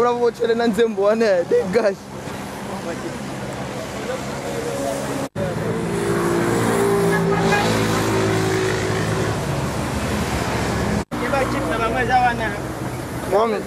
bravo chele na nzembo wana dégage. Mohamed.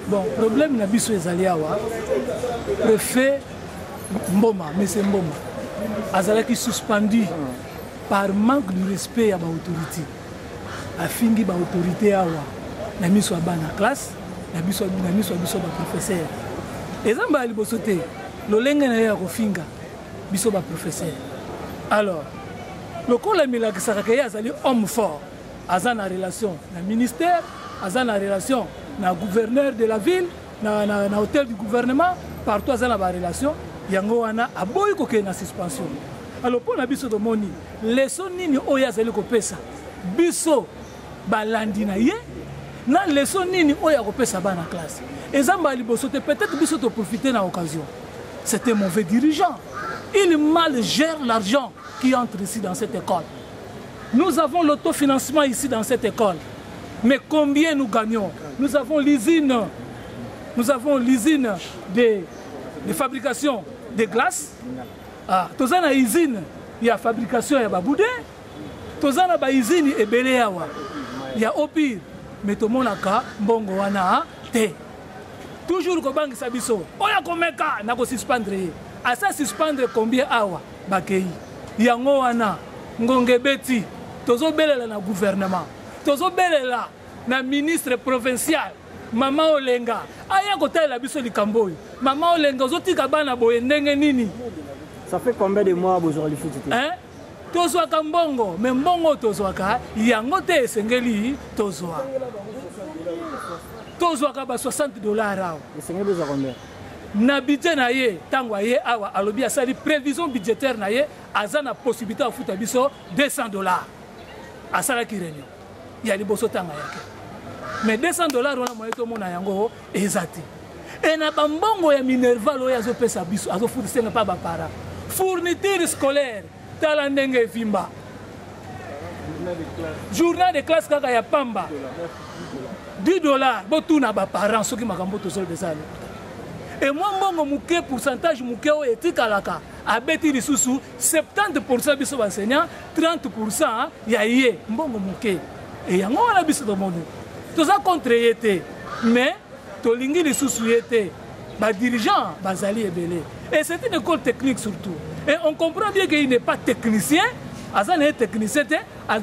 Bon, problème na biso ezali awa préfet Mboma, monsieur Mboma azalaki suspendu par manque de respect à l'autorité. Afingi ba autorité awa na miso ya bana classe na miso ba professeur. Ezamba liboso te lolenge na ya kofinga biso ba professeur. Alors lokola milakisaka ke azali homme fort aza na relation na ministère, aza na relation na gouverneur de la ville, na hôtel du gouvernement, partout aza na ba relation yango wana aboyi koke na suspension. Alors pour na biso de moni leçon nini oya azali kopesa biso balandi na ye na leçon nini oya kopesa bana classe ezamba liboso te peut-être biso to profiter na occasion. C'est un mauvais dirigeant. Il mal gère l'argent qui entre ici dans cette école. Nous avons l'autofinancement ici dans cette école. Mais combien nous gagnons? Nous avons l'usine de fabrication de glace. Ah, tozana usine il y a fabrication ya baboudé. Tozana ba usine ebele yawa. Il y a au pire mais to monaka mbongo wana te. Toujours ko bangisa biso. Oya komeka na ko suspendre. Asa suspendre combien awa bakei. Yango wana ngonge beti tozo belela na gouvernement. Tozo belela na ministre provincial. Mama Olenga aya kotala biso likambo. Mama Olenga ozotika bana boye ndenge nini? Ça fait combien de mois bozwa li futi? Hein? Tozwa kambongo, mais mbongo tozwa ka yango te esengeli tozwa. Tozwa ka ba $60 awa. Esengeli bozwa combien? Na budget na ye tango ye awa alobi asali prévision budgétaire na ye azana possibilité de futa biso $200. Asala ki réunion. Ya liboso tanga yake. Mais $200 wana moye to mona yango ezati. Et na bambongo ya Minerval oyo azopesa biso azofutisanga pa bapara. Fourniture scolaire tala ndenge vimba. Journal de classe kaka ya pamba. $10 botuna ba parents soki makambo to sol desala. Et moi mbongo muke pourcentage muke o etikalaka abeti lisusu 70% biso enseignants 30% ya ye mbongo muke. Et yango wana biso do monde. Toza contre yete mais tolingi lisusu yete ba dirigeant bazali ebele. Et c'est une école technique surtout. Et on comprend bien qu'il n'est pas technicien, Azan est technicien,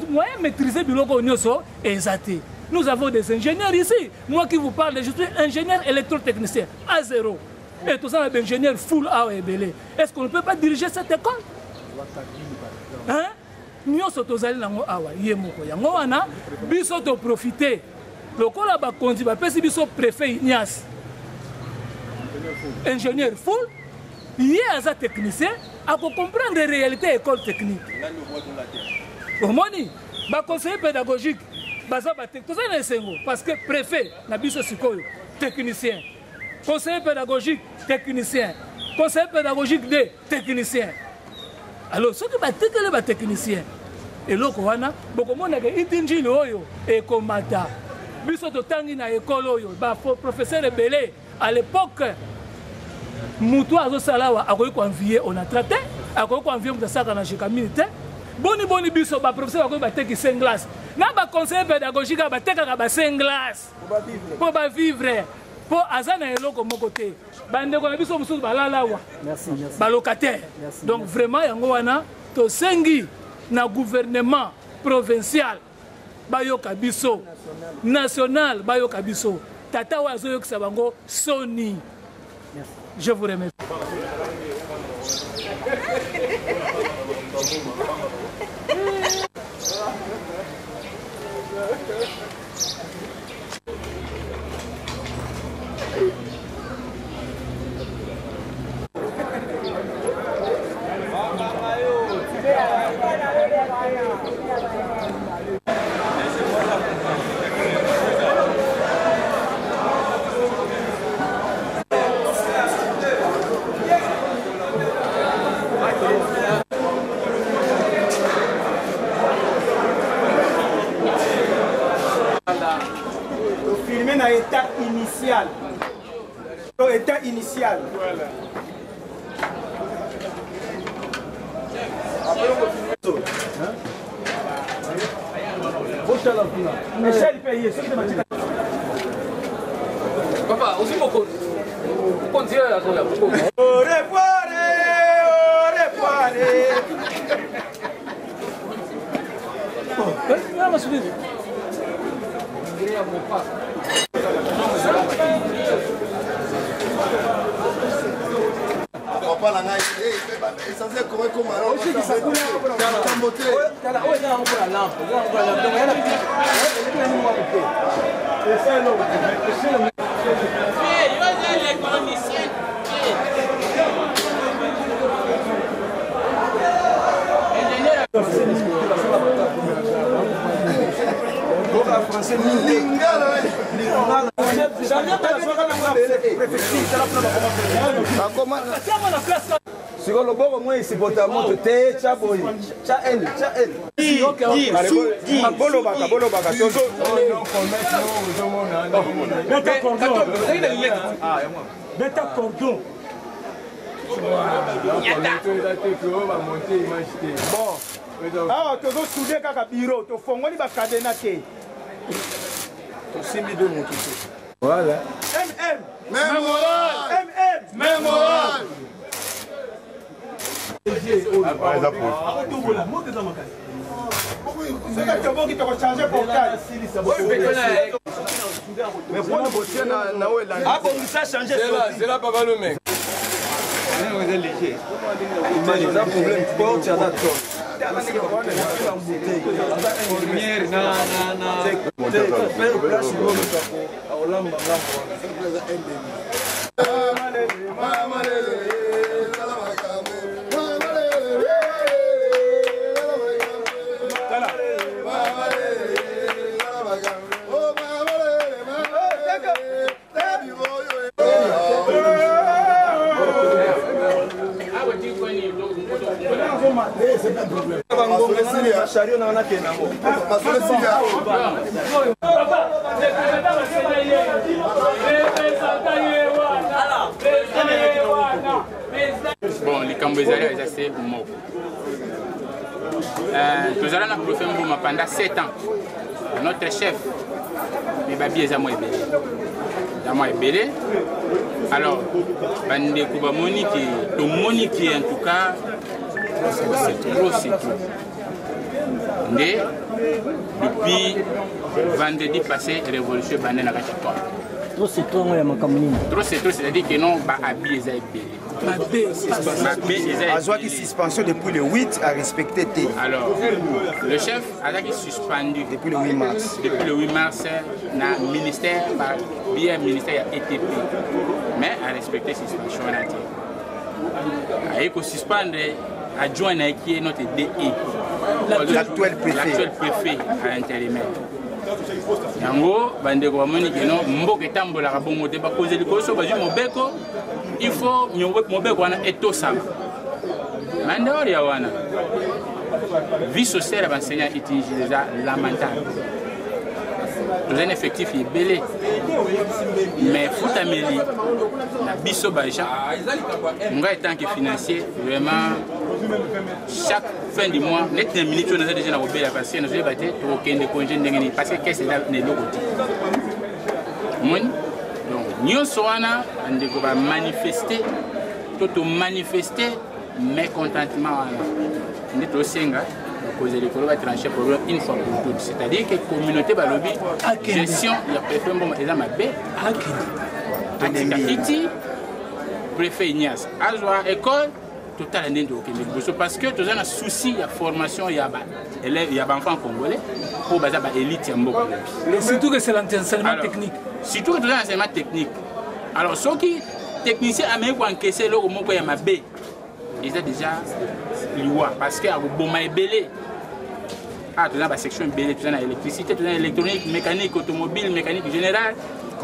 moi maîtriser biloko nyoso ezate. Nous avons des ingénieurs ici. Moi qui vous parle, je suis ingénieur électrotechnicien A0. Et tout ça, ingénieur full A ebele. Est-ce qu'on ne peut pas diriger cette école? Hein? Nyoso tozali nango awa yemoko yango wana biso to profiter. Lokola ba konzi ba pesi biso préfet Ignace. Ingénieur full, il est un technicien, à comprendre les réalités école technique. Au moni, ba conseiller pédagogique, parce que préfet, nabiso sikoyo, technicien. Conseiller pédagogique, technicien. Conseiller pédagogique de technicien. Alors, ce que ba technicien, et l'autre wana, beaucoup monde a itinji loyo et komata. Biso to tangi na école oyo, ba professeur Belé à l'époque. Moutou azo salawa akoyi ko envier on a traité akoyi ko envier muta saka na cheka militaire boni biso ba professeur akoyi ba teki 5 glaces na ba conseiller pédagogique ba teka ba 5 glaces pour ba vivre pour azana eloko moko te bande ko na biso mususu balalawa merci ba locataire donc vraiment yango wana to sengi na gouvernement provincial bayoka biso national bayoka biso tata oyo azoyokisa bango soni. Je vous remercie. Filmer dans l'état initial. État initial. Voilà. Papa, aussi beaucoup. Continue à la au revoir, au revoir. Sur le bord, moi, c'est votre montre, t'es chaboy. Chael. Ah, tu veux souder kaka bureau, tu fonds ni ba cadena te. Tu simbi de mon tout. Voilà. Mémoral. C'est que tu veux qui te changer portail. Mais pour le bosser na ouela. Ah bon, ça changer. C'est là pas le mec. Vous êtes léger. Imagine un problème sport, tu as d'accord. Bon, les Cambodgiens, c'est mort. Nous allons nous faire pendant 7 ans. Notre chef, il va bien être belé. Alors, Monique, en tout cas, c'est trop. Mais, depuis vendredi passé, révolution banane à Chitoire. Trop c'est trop, moi, trop, c'est-à-dire que non, bah, habillé, qui suspension depuis le 8 à respecter T. Alors, le chef a été suspendu depuis le 8 mars. Depuis le 8 mars, le ministère, bien ministère ETP, mais à respecter suspension. Il faut suspendre adjoint qui est notre DE, l'actuel préfet à l'intérimaire. Yango, bandeko bamoni keno mboka etambolaka bongo te bakoze likoso bazwi mobeko il faut mobeko wana etosama mandeori ya wana vie sociale ya baenseignant utilise déjà lamentable nous un effectif ebele mais futameli na biso baja ngai tant que financier vraiment chaque fin du mois, net de minutes, on a déjà la parce que nous avons battu pour aucun de congés parce que qu'est-ce que c'est le côté. Donc, nous sommes manifester, tout manifester mécontentement. Nous sommes cause l'école va trancher le problème une fois pour toutes. C'est-à-dire que la communauté va lobby gestion il y a préfet bon et là ma bé Iti préfet Ignace Azwa école total année de parce que tu as un souci de formation il y a élèves il y a enfants congolais pour baser ba élite ya mboko. Surtout que c'est l'enseignement technique. Surtout que tu as l'enseignement technique. Alors ceux qui techniciens américains encaissé le moko ya mabé ils ont déjà loi parce que bon est belé. Ah tu as la section belé, tu as l'électricité, tu as l'électronique, mécanique automobile, mécanique générale.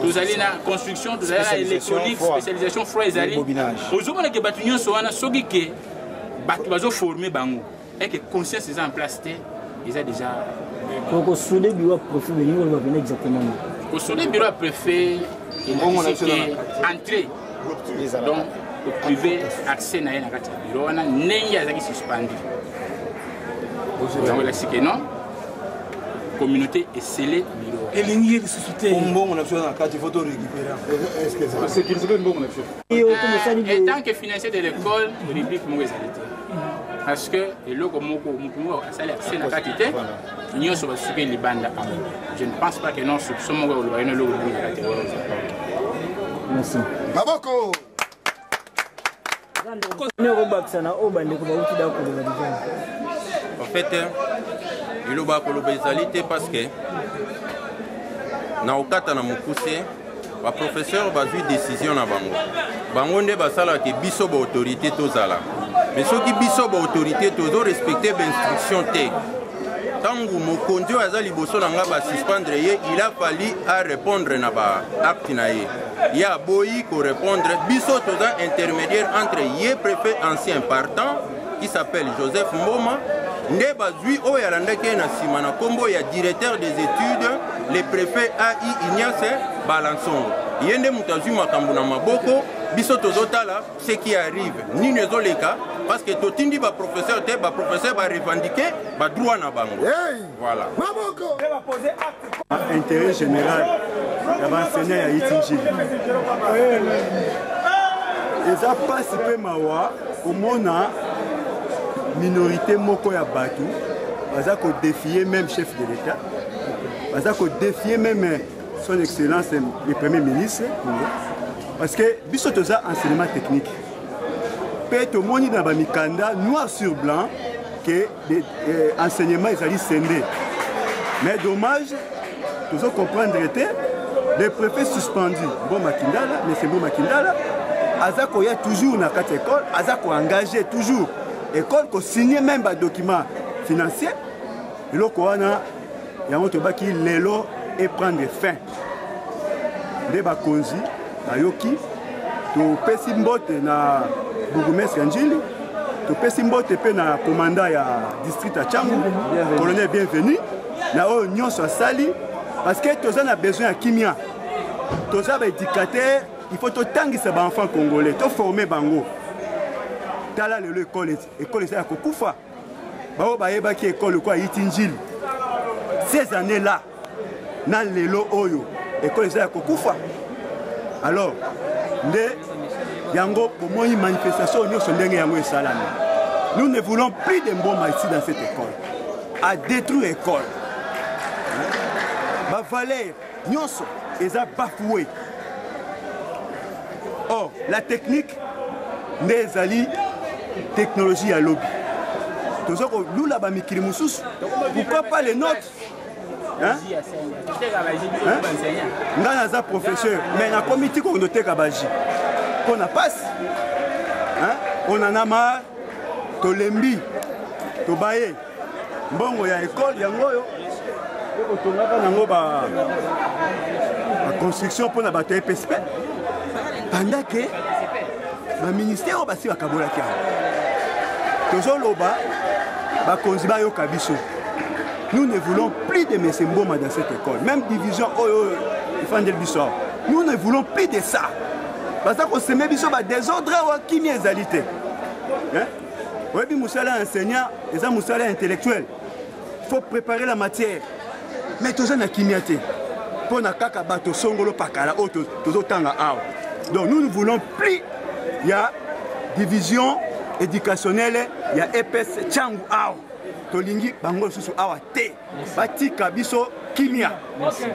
Vous allez dans la construction, vous allez dans l'électronique, spécialisation froid et allez. Vous avez des bâtiments qui sont formés et que conscience est en place, ils ont déjà. Donc au sous des bureaux préfets, on va venir exactement. Au sous des bureaux préfets, il y a entrée. Donc le privé accès à un bureau, on a n'est suspendu. Donc là c'est que non. Communauté est scellée. Et l'ingé de société. Bon, on a besoin d'un cadre, il faut tout récupérer. C'est qu'il se fait bon, on a fait. Et tant que financier de l'école, on réplique mon réalité. Parce que le logo moko a salaire c'est la quantité. Nous sommes sur les bandes. Je ne pense pas que non sur ce moment où le logo la catégorie. Merci. Maboko. En fait, il y a des parce que na okata na mukuse ba professeur ba vu décision na bango bango nde basala ke biso ba autorité tozala mais soki biso ba autorité tozo respecter ba instruction te tangu mokonzi aza liboso na nga ba suspendre ye il a fallu à répondre na ba acte na ye ya boyi ko répondre biso toza intermédiaire entre ye préfet ancien partant qui s'appelle Joseph Mboma nde bazui oyo alandaki na nsima na kombo ya directeur des études le préfet AI Ignace Balançongo ye nde moto azwi makambo na maboko biso tozotala ce qui arrive nini ezoleka parce que totindi baprofesseur te baprofesseur barevendiquer badroit na bango voilà intérêt général ya baenseignant ya itinjili eza mpasi mpe mawa komona minorité moko ya bato baza ko défier même chef de l'État baza ko défier même son excellence le premier ministre parce que biso toza enseignement technique pe tomoni na ba mikanda noir sur blanc que enseignement ezali scindé mais dommage tozo comprendre que le préfet suspendu bon makindala mais c'est bon makindala aza ko ya toujours na kati école aza ko engager toujours école ko signer même ba document financier eloko wana yango tobaki lelo et prendre fin nde bakonzi bayoki topesi mbote na bourgmestre Njili topesi mbote mpe na commandant ya district ya Tchangu colonel bienvenu na oyo nyonso asali parce que toza na besoin ya kimia toza baéducateur il faut totangisa baenfant congolais toforme bango tala lelo école eza ya kokufa bao bayebaki école kwa yiti Njili ces années là na lelo oyo école eza ya kokufa alors nde yango bomoni manifestation nyonso ndenge yango esalami nous ne voulons plus de mboma ici dans cette école à détruire école bavaleur nyonso eza bafoué or la technique nde ezali technologie ya lobby toza kolula bamikili mosusu pourquoi pas les nôtres nga naza professeur mais nakomi ti kokondoteka baji mpo na pasi on en a marre tolembi tobaye mbongo ya école yango oyo ekotongaka nango baconstruction mpona bato ya EPSP pendant ke baministère oyo basi bakabolaki yango tozoloba bakonzi bayoka biso. Nous ne voulons plus de M. Mboma dans cette école. Même division, nous ne voulons plus de ça. Parce qu'on se met des désordres qui sont égalité. Oui, Moussala enseignant, et ça Moussala intellectuel. Il faut préparer la matière. Mais tout ça n'a kimiaté. Pour na kaka bato songolo pakala auto tanga awa. Donc nous ne voulons plus il y a division éducationnelle, il y a EPS Tchangu awa. tolingi bango lisusu awa te batika biso kimia. Merci.